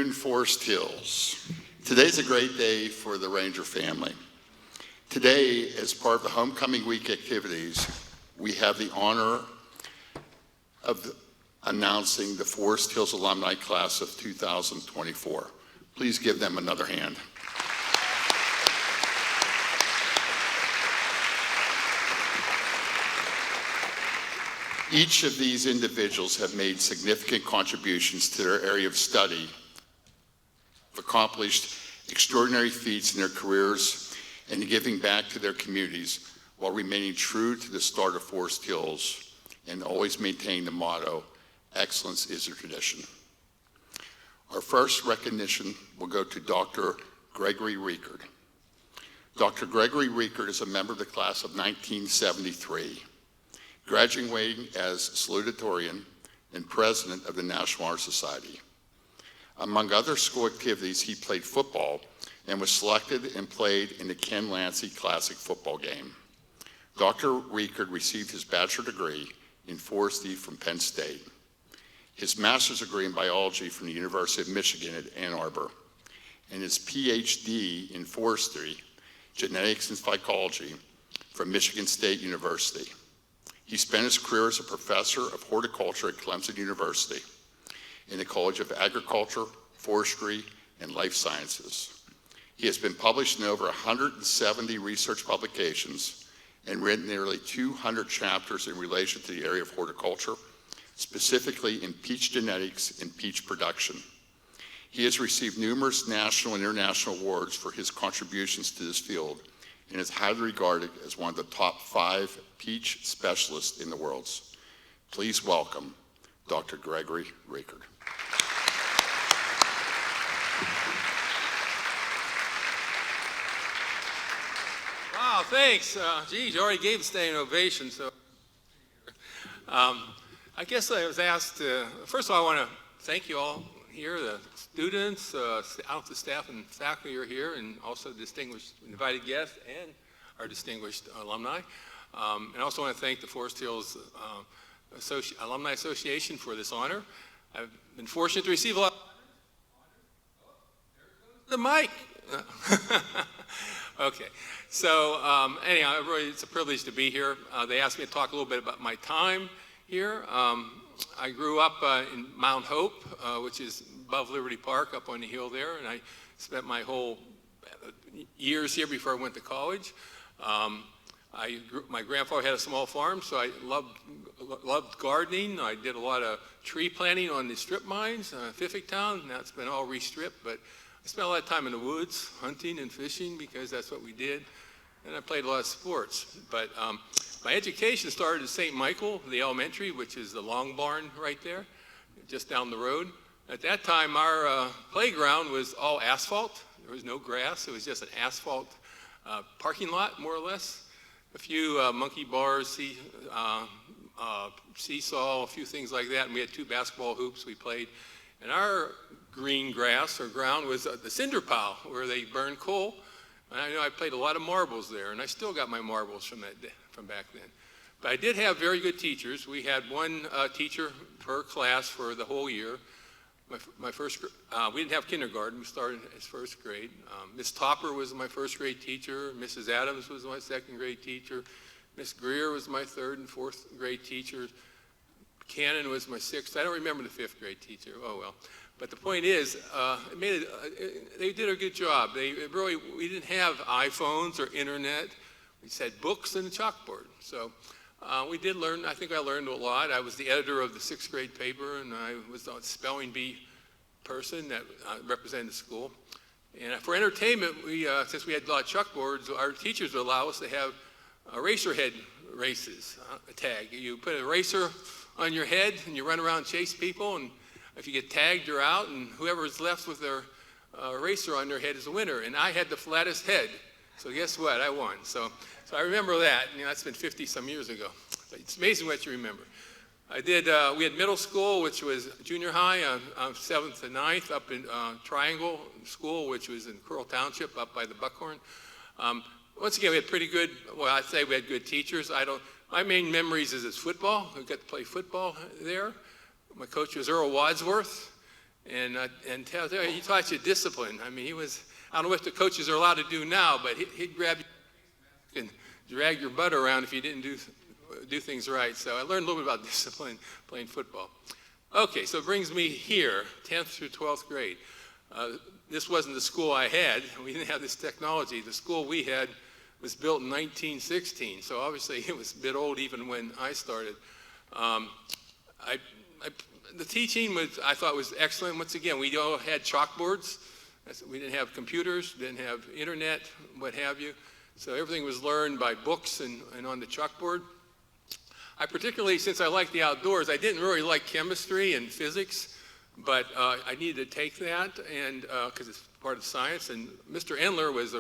afternoon, Forest Hills. Today's a great day for the Ranger family. Today, as part of the Homecoming Week activities, we have the honor of announcing the Forest Hills Alumni Class of 2024. Please give them another hand. Each of these individuals have made significant contributions to their area of study, have accomplished extraordinary feats in their careers, and giving back to their communities while remaining true to the start of Forest Hills and always maintaining the motto, excellence is a tradition. Our first recognition will go to Dr. Gregory Reighard. Dr. Gregory Reighard is a member of the class of 1973. Graduating as salutatorian and president of the National Honor Society. Among other school activities, he played football and was selected and played in the Ken Lancey Classic football game. Dr. Reighard received his bachelor degree in forestry from Penn State, his master's degree in biology from the University of Michigan at Ann Arbor, and his PhD in forestry, genetics and psychology from Michigan State University. He spent his career as a professor of horticulture at Clemson University in the College of Agriculture, Forestry, and Life Sciences. He has been published in over 170 research publications and written nearly 200 chapters in relation to the area of horticulture, specifically in peach genetics and peach production. He has received numerous national and international awards for his contributions to this field and is highly regarded as one of the top 5 peach specialists in the world. Please welcome Dr. Gregory Reighard. Wow, thanks. Geez, you already gave the standing ovation, so. I guess I was asked, first of all, I want to thank you all here, the students, out the staff and faculty are here, and also distinguished invited guests and our distinguished alumni. And I also want to thank the Forest Hills Alumni Association for this honor. I've been fortunate to receive a lot of the mic. Okay, so anyhow, really, it's a privilege to be here. They asked me to talk a little bit about my time here. I grew up in Mount Hope, which is above Liberty Park, up on the hill there, and I spent my whole years here before I went to college. My grandfather had a small farm, so I loved gardening. I did a lot of tree planting on the strip mines, Fiffick Town. Now it's been all restripped, but I spent a lot of time in the woods, hunting and fishing, because that's what we did. And I played a lot of sports. But my education started at St. Michael, the elementary, which is the long barn right there, just down the road. At that time, our playground was all asphalt. There was no grass. It was just an asphalt parking lot, more or less. A few monkey bars, seesaw, a few things like that. And we had 2 basketball hoops we played. And our green grass or ground was the cinder pile where they burned coal. And I know I played a lot of marbles there, and I still got my marbles from back then. But I did have very good teachers. We had one teacher per class for the whole year. My first, we didn't have kindergarten. We started as first grade. Miss Topper was my first grade teacher. Mrs. Adams was my second grade teacher. Miss Greer was my third and fourth grade teacher. Cannon was my sixth. I don't remember the 5th grade teacher. Oh well. But the point is, they did a good job. We didn't have iPhones or internet. We just had books and a chalkboard. So we did learn. I think I learned a lot. I was the editor of the 6th grade paper, and I was the spelling bee person that represented the school. And for entertainment, since we had a lot of chalkboards, our teachers would allow us to have eraser head races, a tag. You put an eraser on your head, and you run around and chase people, and if you get tagged, you're out, and whoever is left with their eraser on their head is the winner. And I had the flattest head, so guess what? I won. So I remember that. That's been 50-some years ago. But it's amazing what you remember. We had middle school, which was junior high, 7th to 9th, up in Triangle School, which was in Curl Township, up by the Buckhorn. Once again, we had pretty good, well, I'd say we had good teachers. My main memories is football. We got to play football there. My coach was Earl Wadsworth, and he taught you discipline. I mean, I don't know what the coaches are allowed to do now, but he'd grab you and drag your butt around if you didn't do things right. So I learned a little bit about discipline playing football. Okay, so it brings me here, 10th through 12th grade. This wasn't the school I had. We didn't have this technology. The school we had was built in 1916, so obviously it was a bit old even when I started. The teaching I thought was excellent. Once again, we all had chalkboards. We didn't have computers, didn't have internet, what have you. So everything was learned by books and on the chalkboard. I particularly, since I like the outdoors, I didn't really like chemistry and physics, but I needed to take that and because it's part of science. And Mr. Endler was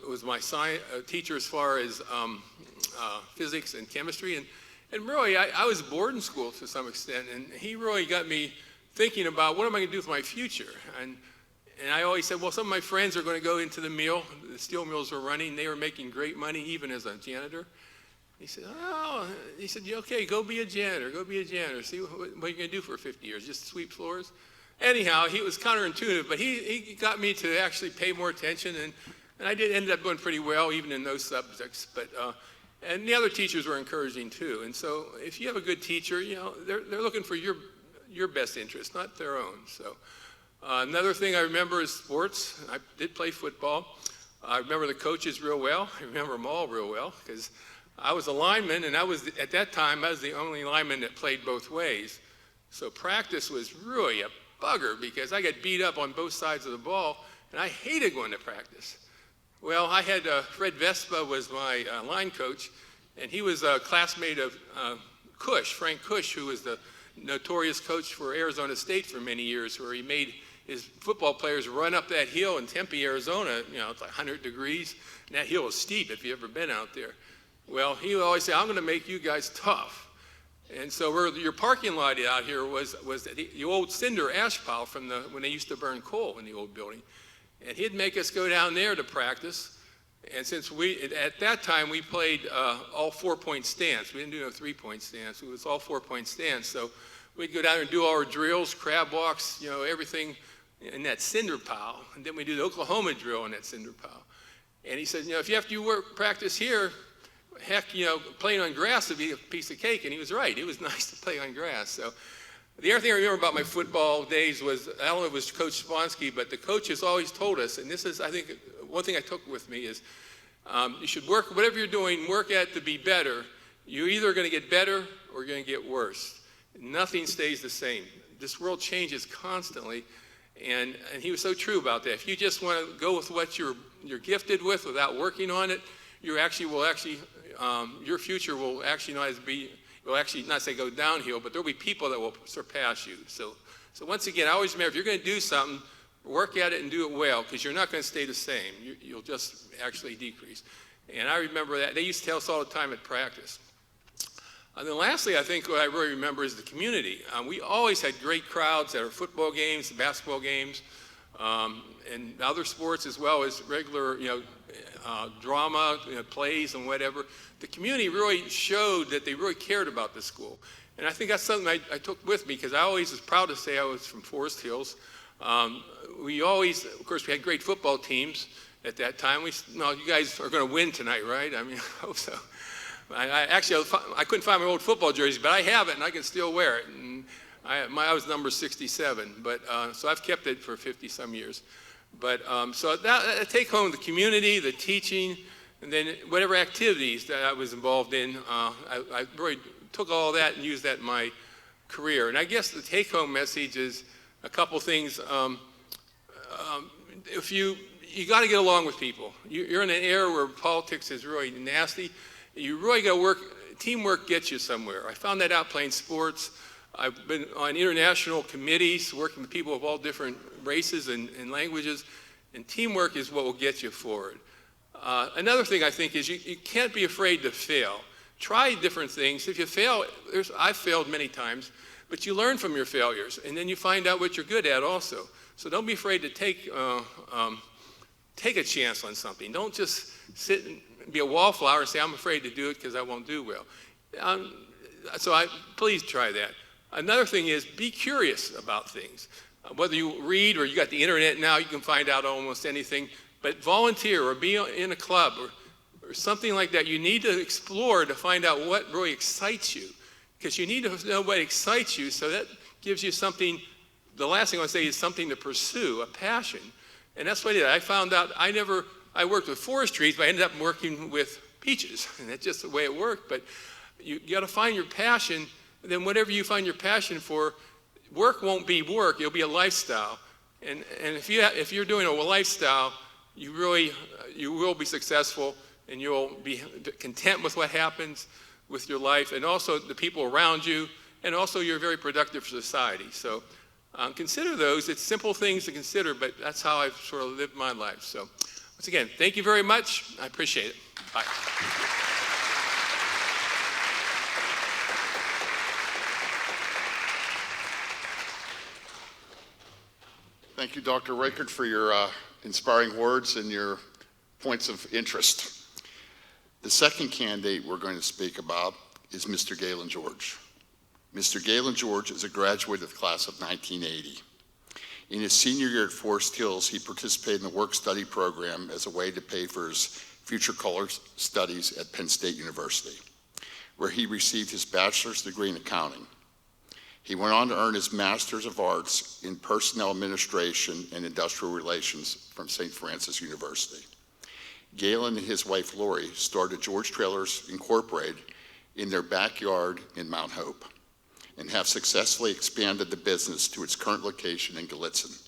was my science teacher as far as physics and chemistry. And really, I was bored in school to some extent, and he really got me thinking about what am I going to do with my future. And I always said, well, some of my friends are going to go into the mill. The steel mills were running. They were making great money, even as a janitor. He said, okay, go be a janitor. Go be a janitor. See what you're going to do for 50 years, just sweep floors. Anyhow, he was counterintuitive, but he got me to actually pay more attention, and I did end up doing pretty well, even in those subjects. But and the other teachers were encouraging too. And so, if you have a good teacher, they're looking for your best interest, not their own. So, another thing I remember is sports. I did play football. I remember the coaches real well. I remember them all real well because I was a lineman, and at that time I was the only lineman that played both ways. So practice was really a bugger because I got beat up on both sides of the ball, and I hated going to practice. Well, I had Fred Vespa was my line coach, and he was a classmate of Frank Cush, who was the notorious coach for Arizona State for many years, where he made his football players run up that hill in Tempe, Arizona. It's like 100 degrees, and that hill is steep if you've ever been out there. Well, he would always say, I'm going to make you guys tough. And so your parking lot out here was the old cinder ash pile from when they used to burn coal in the old building. And he'd make us go down there to practice. And since at that time, we played all 4-point stance. We didn't do no 3-point stance. It was all 4-point stance. So we'd go down there and do all our drills, crab walks, everything in that cinder pile. And then we do the Oklahoma drill in that cinder pile. And he said, if you have to practice here, heck, playing on grass would be a piece of cake. And he was right. It was nice to play on grass. So the other thing I remember about my football days was, I don't know if it was Coach Sponsky, but the coaches always told us, and this is, I think, one thing I took with me is, you should work, whatever you're doing, work at to be better. You're either going to get better or you're going to get worse. Nothing stays the same. This world changes constantly, and he was so true about that. If you just want to go with what you're gifted with without working on it, your future will actually will actually not say go downhill, but there'll be people that will surpass you. So once again, I always remember, if you're going to do something, work at it and do it well, because you're not going to stay the same. You'll just actually decrease. And I remember that. They used to tell us all the time at practice. And then lastly, I think what I really remember is the community. We always had great crowds at our football games, basketball games, and other sports as well as regular, drama, plays and whatever. The community really showed that they really cared about the school. And I think that's something I took with me, because I always was proud to say I was from Forest Hills. We always, of course, we had great football teams at that time. You guys are going to win tonight, right? I mean, I hope so. I couldn't find my old football jersey, but I have it, and I can still wear it. And I was number 67, but so I've kept it for 50-some years. But so that take home the community, the teaching, and then whatever activities that I was involved in. I really took all that and used that in my career. And I guess the take-home message is a couple things. If you got to get along with people. You're in an era where politics is really nasty. You really got to work. Teamwork gets you somewhere. I found that out playing sports. I've been on international committees, working with people of all different races and languages, and teamwork is what will get you forward. Another thing I think is you can't be afraid to fail. Try different things. If you fail, I've failed many times, but you learn from your failures, and then you find out what you're good at also. So don't be afraid to take a chance on something. Don't just sit and be a wallflower and say, I'm afraid to do it because I won't do well. So please try that. Another thing is be curious about things. Whether you read or you got the internet now, you can find out almost anything, but volunteer or be in a club or something like that. You need to explore to find out what really excites you, because you need to know what excites you, so that gives you something. The last thing I want to say is something to pursue, a passion. And that's what I did. I found out I worked with forest trees, but I ended up working with peaches, and that's just the way it worked. But you got to find your passion, and then whatever you find your passion for, work won't be work, it'll be a lifestyle. And if you're doing a lifestyle, you will be successful, and you'll be content with what happens with your life, and also the people around you, and also you're very productive for society. So consider those. It's simple things to consider, but that's how I've sort of lived my life. So once again, thank you very much. I appreciate it. Bye. Thank you, Dr. Reighard, for your inspiring words and your points of interest. The second candidate we're going to speak about is Mr. Galen George. Mr. Galen George is a graduate of the class of 1980. In his senior year at Forest Hills, he participated in the work-study program as a way to pay for his future color studies at Penn State University, where he received his bachelor's degree in accounting. He went on to earn his Master's of Arts in Personnel Administration and Industrial Relations from St. Francis University. Galen and his wife Lori started George Trailers Incorporated in their backyard in Mount Hope and have successfully expanded the business to its current location in Gallitzin,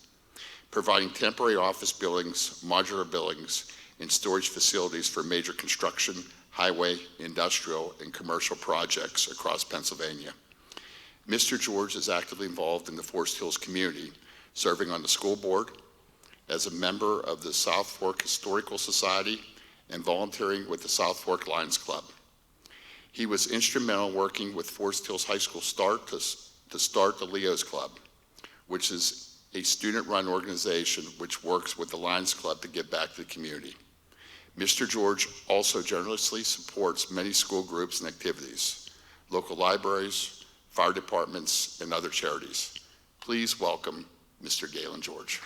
providing temporary office buildings, modular buildings, and storage facilities for major construction, highway, industrial, and commercial projects across Pennsylvania. Mr. George is actively involved in the Forest Hills community, serving on the school board, as a member of the South Fork Historical Society, and volunteering with the South Fork Lions Club. He was instrumental working with Forest Hills High School to start the Leo's Club, which is a student-run organization which works with the Lions Club to give back to the community. Mr. George also generously supports many school groups and activities, local libraries, fire departments, and other charities. Please welcome Mr. Galen George.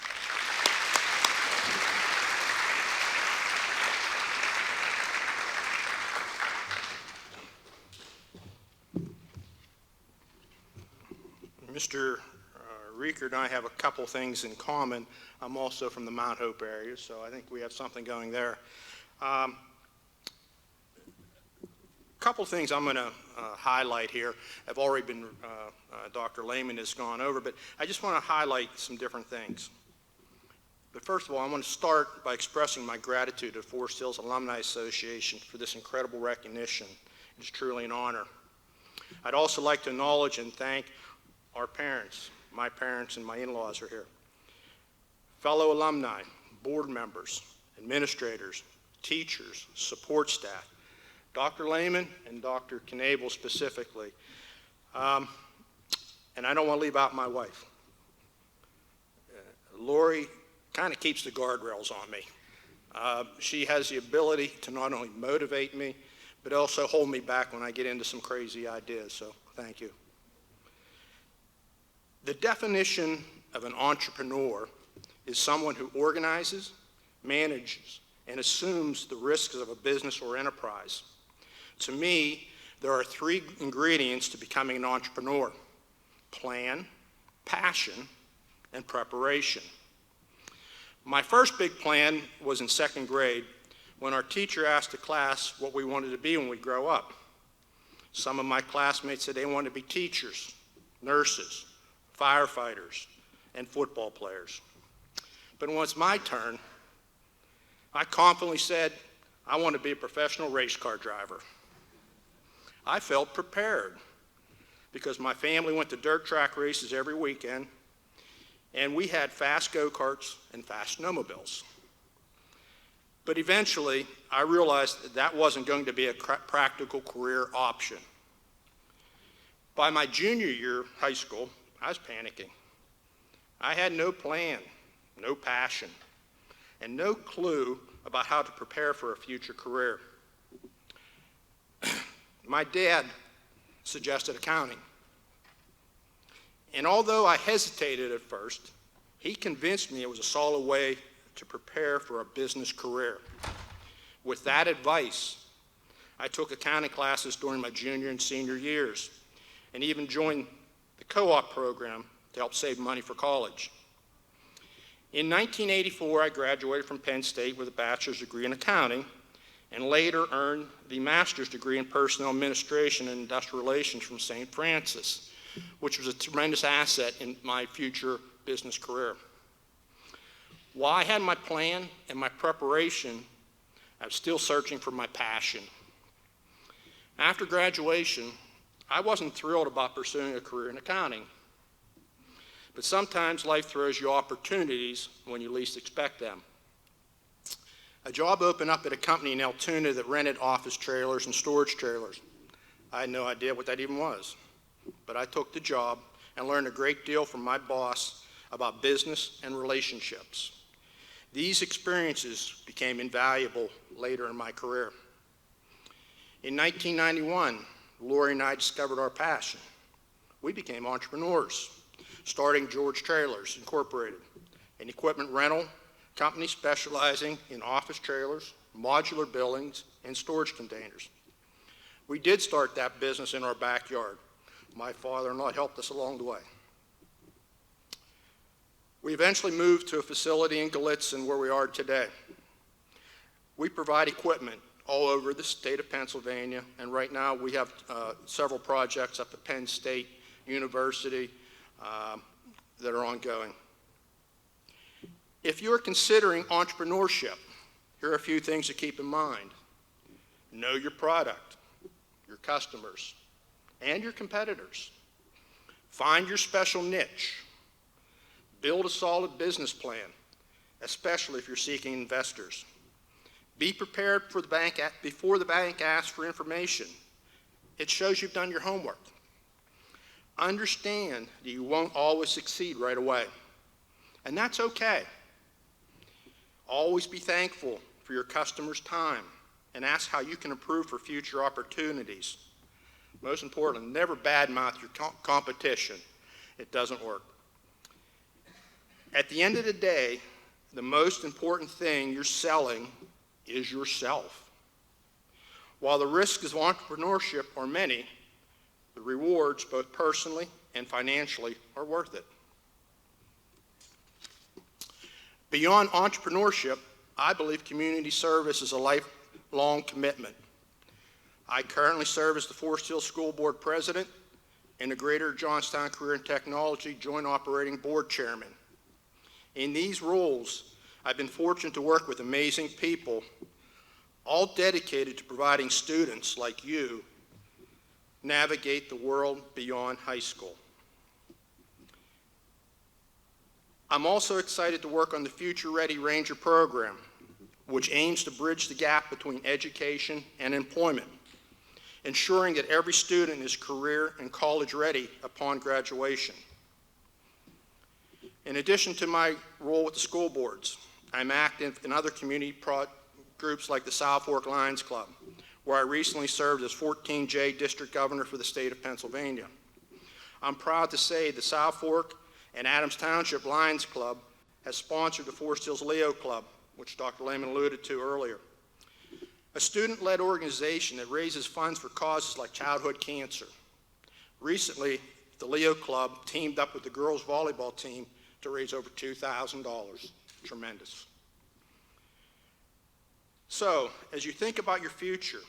Mr. Reighard and I have a couple things in common. I'm also from the Mount Hope area, so I think we have something going there. Couple things I'm going to highlight here have already been, Dr. Lehman has gone over, but I just want to highlight some different things. But first of all, I want to start by expressing my gratitude to Forest Hills Alumni Association for this incredible recognition. It's truly an honor. I'd also like to acknowledge and thank our parents. My parents and my in-laws are here. Fellow alumni, board members, administrators, teachers, support staff, Dr. Lehman and Dr. Knable specifically. And I don't want to leave out my wife. Lori kind of keeps the guardrails on me. She has the ability to not only motivate me, but also hold me back when I get into some crazy ideas, so thank you. The definition of an entrepreneur is someone who organizes, manages, and assumes the risks of a business or enterprise. To me, there are three ingredients to becoming an entrepreneur: plan, passion, and preparation. My first big plan was in second grade when our teacher asked the class what we wanted to be when we grow up. Some of my classmates said they wanted to be teachers, nurses, firefighters, and football players. But when it's my turn, I confidently said, I want to be a professional race car driver. I felt prepared because my family went to dirt track races every weekend, and we had fast go-karts and fast snowmobiles. But eventually, I realized that wasn't going to be a practical career option. By my junior year of high school, I was panicking. I had no plan, no passion, and no clue about how to prepare for a future career. My dad suggested accounting. And although I hesitated at first, he convinced me it was a solid way to prepare for a business career. With that advice, I took accounting classes during my junior and senior years, and even joined the co-op program to help save money for college. In 1984, I graduated from Penn State with a bachelor's degree in accounting, and later earned the master's degree in personnel administration and industrial relations from St. Francis, which was a tremendous asset in my future business career. While I had my plan and my preparation, I was still searching for my passion. After graduation, I wasn't thrilled about pursuing a career in accounting. But sometimes life throws you opportunities when you least expect them. A job opened up at a company in Altoona that rented office trailers and storage trailers. I had no idea what that even was, but I took the job and learned a great deal from my boss about business and relationships. These experiences became invaluable later in my career. In 1991, Lori and I discovered our passion. We became entrepreneurs, starting George Trailers Incorporated, an equipment rental company specializing in office trailers, modular buildings, and storage containers. We did start that business in our backyard. My father-in-law helped us along the way. We eventually moved to a facility in Gallitzin where we are today. We provide equipment all over the state of Pennsylvania, and right now we have several projects up at Penn State University that are ongoing. If you're considering entrepreneurship, here are a few things to keep in mind. Know your product, your customers, and your competitors. Find your special niche. Build a solid business plan, especially if you're seeking investors. Be prepared for the bank before the bank asks for information. It shows you've done your homework. Understand that you won't always succeed right away, and that's okay. Always be thankful for your customers' time and ask how you can improve for future opportunities. Most importantly, never badmouth your competition. It doesn't work. At the end of the day, the most important thing you're selling is yourself. While the risks of entrepreneurship are many, the rewards, both personally and financially, are worth it. Beyond entrepreneurship, I believe community service is a lifelong commitment. I currently serve as the Forest Hill School Board President and the Greater Johnstown Career and Technology Joint Operating Board Chairman. In these roles, I've been fortunate to work with amazing people, all dedicated to providing students like you navigate the world beyond high school. I'm also excited to work on the Future Ready Ranger program, which aims to bridge the gap between education and employment, ensuring that every student is career and college ready upon graduation. In addition to my role with the school boards, I'm active in other community groups like the South Fork Lions Club, where I recently served as 14J District Governor for the state of Pennsylvania. I'm proud to say the South Fork and Adams Township Lions Club has sponsored the Forest Hills Leo Club, which Dr. Lehman alluded to earlier, a student-led organization that raises funds for causes like childhood cancer. Recently, the Leo Club teamed up with the girls' volleyball team to raise over $2,000. Tremendous. So, as you think about your future,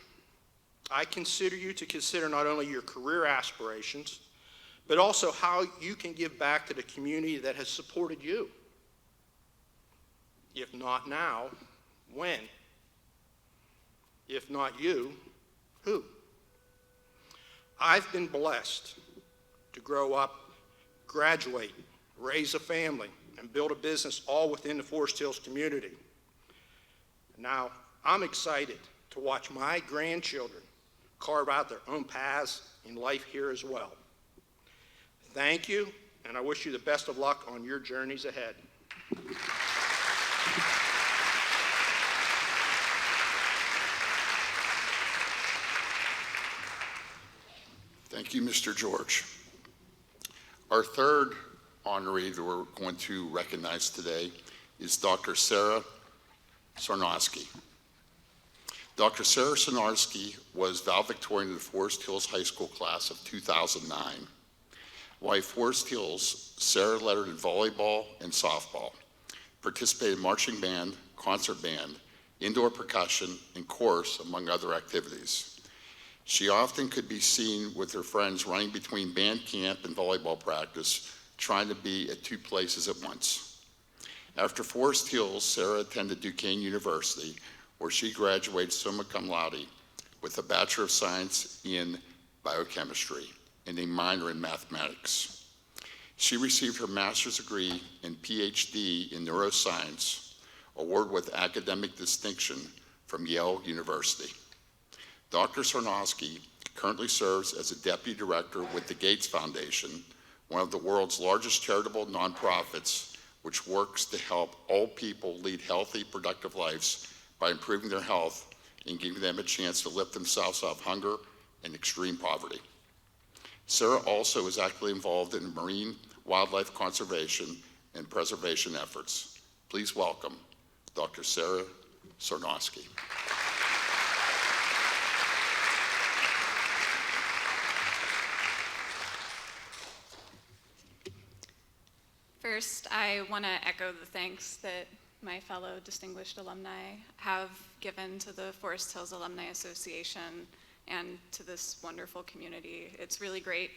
I consider you to consider not only your career aspirations, but also how you can give back to the community that has supported you. If not now, when? If not you, who? I've been blessed to grow up, graduate, raise a family, and build a business all within the Forest Hills community. Now, I'm excited to watch my grandchildren carve out their own paths in life here as well. Thank you, and I wish you the best of luck on your journeys ahead. Thank you, Mr. George. Our third honoree that we're going to recognize today is Dr. Sara Sarnoski. Dr. Sara Sarnoski was valedictorian of the Forest Hills High School class of 2009. While at Forest Hills, Sara lettered in volleyball and softball, participated in marching band, concert band, indoor percussion, and chorus, among other activities. She often could be seen with her friends running between band camp and volleyball practice, trying to be at two places at once. After Forest Hills, Sara attended Duquesne University, where she graduated summa cum laude with a Bachelor of Science in Biochemistry and a minor in mathematics. She received her master's degree and PhD in neuroscience, awarded with academic distinction from Yale University. Dr. Sarnoski currently serves as a deputy director with the Gates Foundation, one of the world's largest charitable nonprofits, which works to help all people lead healthy, productive lives by improving their health and giving them a chance to lift themselves out of hunger and extreme poverty. Sara also is actively involved in marine wildlife conservation and preservation efforts. Please welcome Dr. Sara Sarnoski. First, I want to echo the thanks that my fellow distinguished alumni have given to the Forest Hills Alumni Association and to this wonderful community. It's really great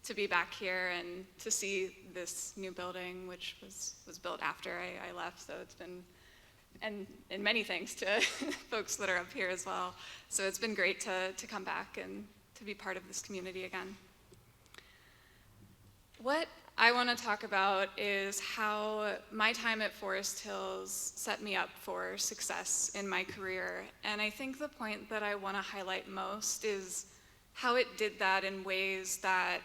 to be back here and to see this new building, which was built after I left, so it's been, and many thanks to folks that are up here as well. So it's been great to come back and to be part of this community again. What I want to talk about is how my time at Forest Hills set me up for success in my career. And I think the point that I want to highlight most is how it did that in ways that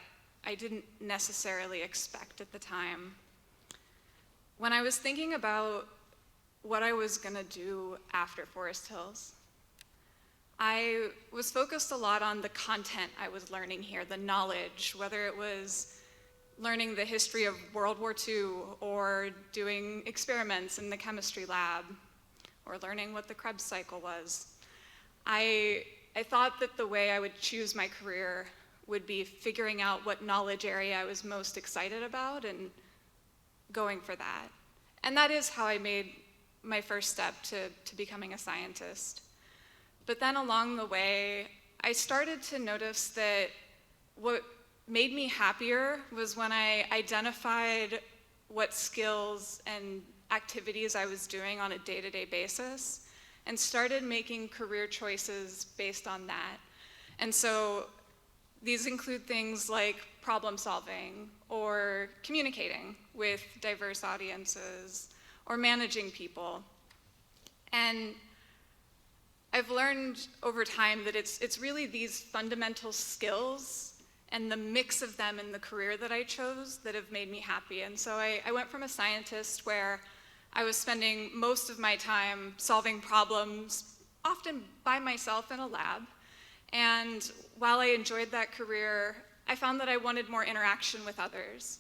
I didn't necessarily expect at the time. When I was thinking about what I was going to do after Forest Hills, I was focused a lot on the content I was learning here, the knowledge, whether it was learning the history of World War II, or doing experiments in the chemistry lab, or learning what the Krebs cycle was. I thought that the way I would choose my career would be figuring out what knowledge area I was most excited about and going for that. And that is how I made my first step to becoming a scientist. But then along the way, I started to notice that what made me happier was when I identified what skills and activities I was doing on a day-to-day basis and started making career choices based on that. And so these include things like problem solving or communicating with diverse audiences or managing people. And I've learned over time that it's really these fundamental skills and the mix of them in the career that I chose that have made me happy. And so I went from a scientist where I was spending most of my time solving problems, often by myself in a lab. And while I enjoyed that career, I found that I wanted more interaction with others.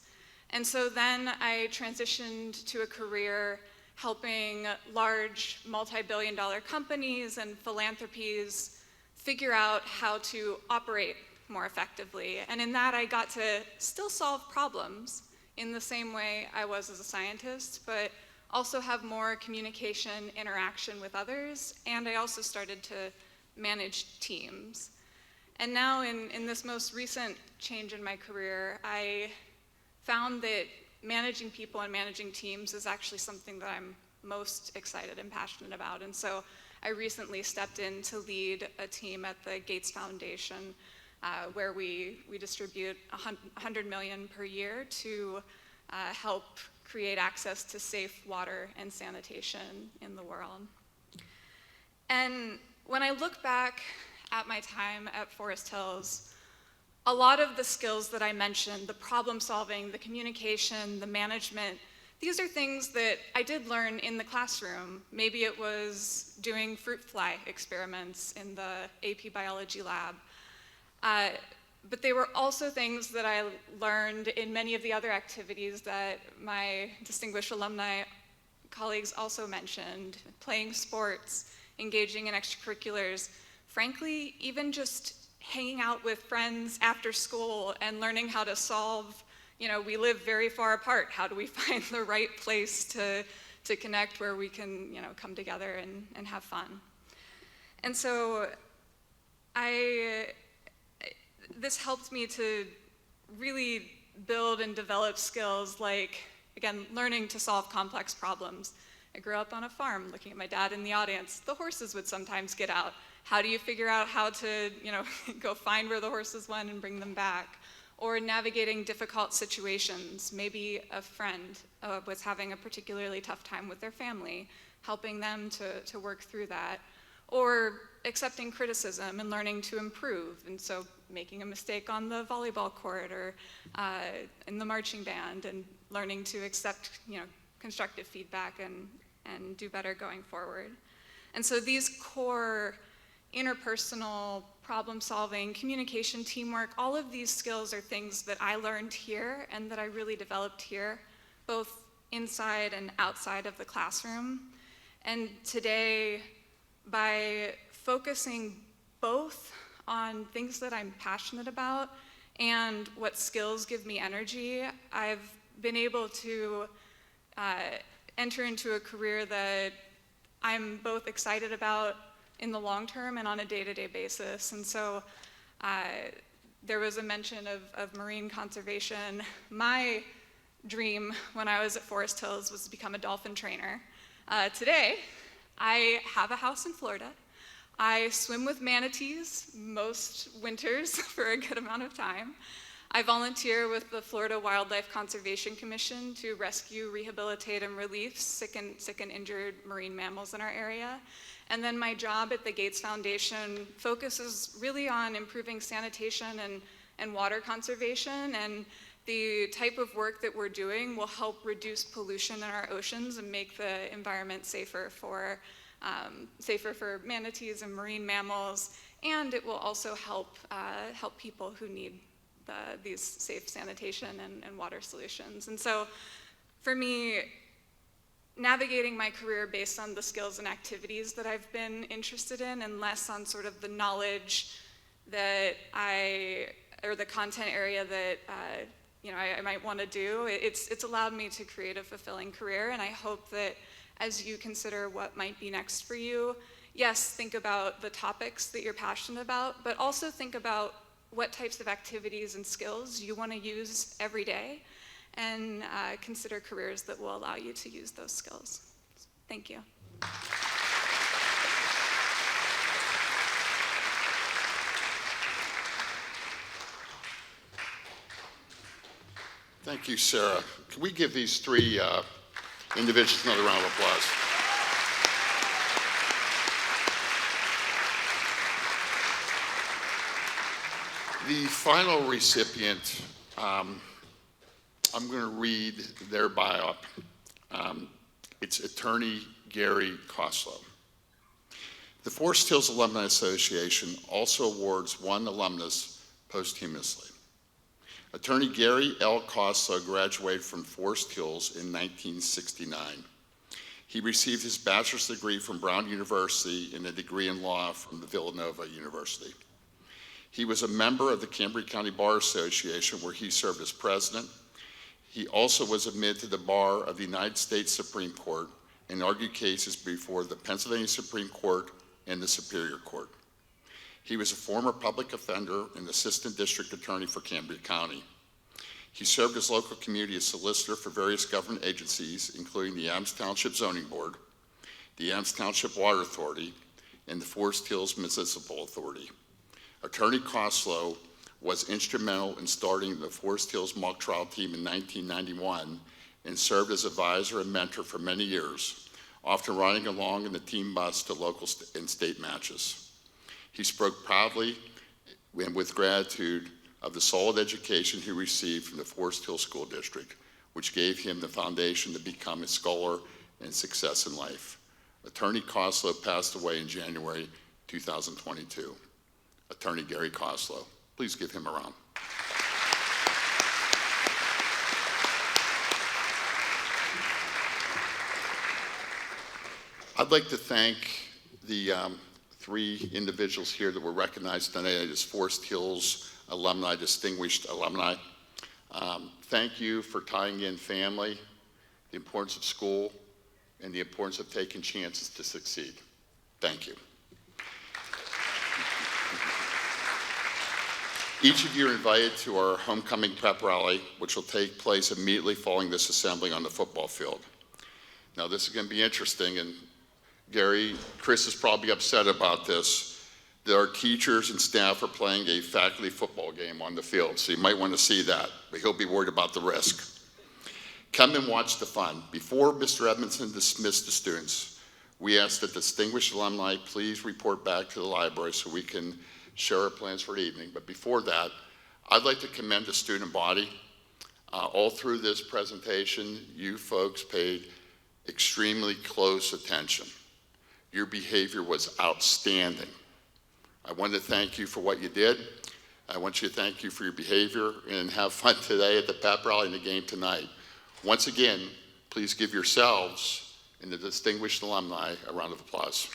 And so then I transitioned to a career helping large multi-billion-dollar companies and philanthropies figure out how to operate more effectively. And in that, I got to still solve problems in the same way I was as a scientist, but also have more communication, interaction with others, and I also started to manage teams. And now in this most recent change in my career, I found that managing people and managing teams is actually something that I'm most excited and passionate about. And so I recently stepped in to lead a team at the Gates Foundation, where we distribute $100 million per year to help create access to safe water and sanitation in the world. And when I look back at my time at Forest Hills, a lot of the skills that I mentioned, the problem solving, the communication, the management, these are things that I did learn in the classroom. Maybe it was doing fruit fly experiments in the AP biology lab. but they were also things that I learned in many of the other activities that my distinguished alumni colleagues also mentioned: playing sports, engaging in extracurriculars, frankly, even just hanging out with friends after school and learning how to solve, we live very far apart. How do we find the right place to connect where we can, come together and have fun? And so this helped me to really build and develop skills like, again, learning to solve complex problems. I grew up on a farm, looking at my dad in the audience. The horses would sometimes get out. How do you figure out how to, go find where the horses went and bring them back? Or navigating difficult situations. Maybe a friend was having a particularly tough time with their family, helping them to work through that. Or accepting criticism and learning to improve. And so making a mistake on the volleyball court or in the marching band, and learning to accept, constructive feedback and do better going forward. And so these core interpersonal problem solving, communication, teamwork, all of these skills are things that I learned here and that I really developed here, both inside and outside of the classroom. And today, by focusing both on things that I'm passionate about and what skills give me energy, I've been able to enter into a career that I'm both excited about in the long term and on a day-to-day basis. And so there was a mention of marine conservation. My dream when I was at Forest Hills was to become a dolphin trainer. Today, I have a house in Florida. I swim with manatees most winters for a good amount of time. I volunteer with the Florida Wildlife Conservation Commission to rescue, rehabilitate, and relieve sick and injured marine mammals in our area. And then my job at the Gates Foundation focuses really on improving sanitation and water conservation, and the type of work that we're doing will help reduce pollution in our oceans and make the environment safer for manatees and marine mammals, and it will also help people who need these safe sanitation and water solutions. And so for me, navigating my career based on the skills and activities that I've been interested in, and less on sort of the knowledge that or the content area that I might want to do, it's allowed me to create a fulfilling career. And I hope that as you consider what might be next for you, yes, think about the topics that you're passionate about, but also think about what types of activities and skills you want to use every day, and consider careers that will allow you to use those skills. Thank you. Thank you, Sara. Can we give these three individuals another round of applause? The final recipient, I'm going to read their bio. It's attorney Gary Costlow. The Forest Hills Alumni Association also awards one alumnus posthumously. Attorney Gary L. Costlow graduated from Forest Hills in 1969. He received his bachelor's degree from Brown University and a degree in law from the Villanova University. He was a member of the Cambria County Bar Association, where he served as president. He also was admitted to the bar of the United States Supreme Court and argued cases before the Pennsylvania Supreme Court and the Superior Court. He was a former public offender and assistant district attorney for Cambria County. He served as local community solicitor for various government agencies, including the Adams Township Zoning Board, the Adams Township Water Authority, and the Forest Hills Municipal Authority. Attorney Costlow was instrumental in starting the Forest Hills mock trial team in 1991 and served as advisor and mentor for many years, often riding along in the team bus to local and state matches. He spoke proudly and with gratitude of the solid education he received from the Forest Hills School District, which gave him the foundation to become a scholar and success in life. Attorney Costlow passed away in January 2022. Attorney Gary Costlow. Please give him a round. I'd like to thank the 3 individuals here that were recognized tonight as Forest Hills alumni, distinguished alumni. Thank you for tying in family, the importance of school, and the importance of taking chances to succeed. Thank you. Each of you are invited to our homecoming prep rally, which will take place immediately following this assembly on the football field. Now, this is going to be interesting, and Chris is probably upset about this. Our teachers and staff are playing a faculty football game on the field, so you might want to see that, but he'll be worried about the risk. Come and watch the fun. Before Mr. Edmondson dismissed the students, we asked that distinguished alumni please report back to the library so we can share our plans for the evening. But before that, I'd like to commend the student body. All through this presentation, you folks paid extremely close attention. Your behavior was outstanding. I want to thank you for what you did. I want you to thank you for your behavior and have fun today at the pep rally and the game tonight. Once again, please give yourselves and the distinguished alumni a round of applause.